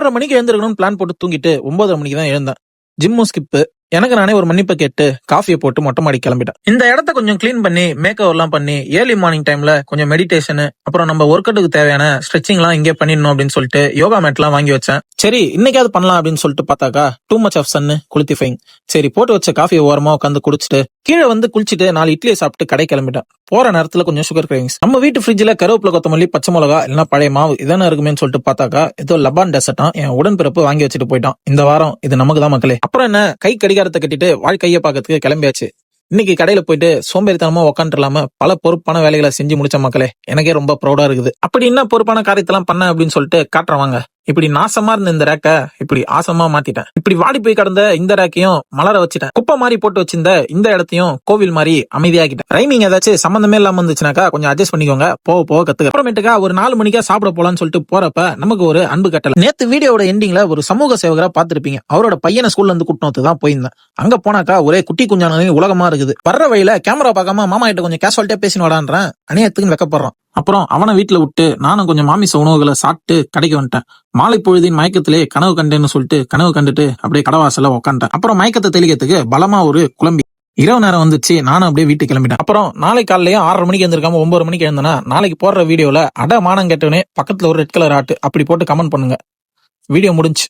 6:30 மணிக்கு எழுந்திருக்கணும்னு பிளான் போட்டு தூங்கிட்டு 9:30 மணிக்கு தான் எழுந்தேன். ஜிம்மும் ஸ்கிப்பு. எனக்கு நானே ஒரு மன்னிப்பு கேட்டு காஃபியை போட்டு மொட்டை மாடி கிளம்பிட்டேன். இந்த இடத்த கொஞ்சம் கிளீன் பண்ணி மேக் ஓவர்லாம் பண்ணி ஏர்லி மார்னிங் டைம்ல கொஞ்சம் மெடிடேஷன் அப்புறம் நம்ம ஒர்க் அவுட்டுக்கு தேவையான ஸ்ட்ரெச்சிங்லாம் இங்கே பண்ணிடணும் அப்படின்னு சொல்லிட்டு யோகா மேட்லாம் வாங்கி வச்சேன். சரி இன்னைக்காவது பண்ணலாம் அப்படின்னு சொல்லிட்டு பார்த்தாக்கா டூ மச் ஆஃப் சன்னு குளித்திஃபைங். சரி போட்டு வச்ச காஃபியை ஓரமா உட்காந்து குடிச்சிட்டு கீழே வந்து குளிச்சுட்டு 4 இட்லியை சாப்பிட்டு கடை கிளம்பிட்டேன். போற நேரத்துல கொஞ்சம் சுகர் கிரேவிங்ஸ். நம்ம வீட்டு ஃப்ரிட்ஜ்ல கருவேப்பிலை கொத்தமல்லி பச்சை மிளகா இல்லைன்னா பழைய மாவு இதானே இருக்குமேன்னு சொல்லிட்டு பார்த்தாக்கா ஏதோ லபான் டெசர்ட்டா என் உடன்பிறப்பு வாங்கி வச்சுட்டு போயிட்டான். இந்த வாரம் இது நமக்கு தான் மக்களே. அப்புறம் என்ன கை கடிகாரத்தை கட்டிட்டு வாழ்க்கையை பார்க்கறதுக்கு கிளம்பியாச்சு. இன்னைக்கு கடையில போயிட்டு சோம்பேறித்தனமா உட்காந்து இல்லாம பல பொறுப்பான வேலைகளை செஞ்சு முடிச்ச மக்களே. எனக்கே ரொம்ப ப்ரௌடா இருக்குது. அப்படி என்ன பொறுப்பான காரியத்தெல்லாம் பண்ண அப்படின்னு சொல்லிட்டு காட்டுறவாங்க. இப்படி நாசமா இருந்த இந்த ரேக்க இப்படி ஆசமா மாத்திட்டேன். இப்படி வாடி போய் கடந்த இந்த ரேக்கையும் மலர வச்சுட்டேன். குப்பை மாதிரி போட்டு வச்சிருந்த இந்த இடத்தையும் கோவில் மாதிரி அமைதியாக்கிட்டேன். ரைமிங் ஏதாச்சும் சம்பந்தமே இல்லாம இருந்துச்சுனாக்கா கொஞ்சம் அட்ஜஸ்ட் பண்ணிக்கோங்க. போக கத்துக்க. அப்புறமேட்டுக்கா ஒரு 4 மணிக்கா சாப்பிட போலான்னு சொல்லிட்டு போறப்ப நமக்கு ஒரு அன்பு கட்டல. நேத்து வீடியோட எண்டிங்ல ஒரு சமூக சேவகரா பாத்துருப்பீங்க. அவரோட பையனை ஸ்கூல்ல இருந்து கூட்டினது தான் போயிருந்தேன். அங்க போனாக்கா ஒரே குட்டி குஞ்சான உலகமா இருக்குது. வர்ற வழியில கேமரா பார்க்காம மாமா கிட்ட கொஞ்சம் கேஷுவாலிட்டியா பேசின்னு வாடான்றேன். அநியாயத்துக்கு வெக்கப்படுறான். அப்புறம் அவனை வீட்டுல விட்டு நானும் கொஞ்சம் மாமிச உணவுகளை சாப்பிட்டு கடைக்கு வந்துட்டேன். மாலை பொழுதின் மயக்கத்திலே கனவு கண்டேன்னு சொல்லிட்டு கனவு கண்டுட்டு அப்படியே கடவாசல உட்காந்துட்டேன். அப்புறம் மயக்கத்தை தெளிக்கிறதுக்கு பலமா ஒரு குழம்பி இரவு நேரம் வந்துச்சு. நானும் அப்படியே வீட்டுக்கு கிளம்பிட்டேன். அப்புறம் நாளை காலையிலயும் 6:30 மணிக்கு எழுந்திருக்காம 9 மணிக்கு எழுந்தனா நாளைக்கு போடுற வீடியோல மானம் கேட்டவனே பக்கத்துல ஒரு ரெட் கலர் ஆட்டு அப்படி போட்டு கமெண்ட் பண்ணுங்க. வீடியோ முடிஞ்சு.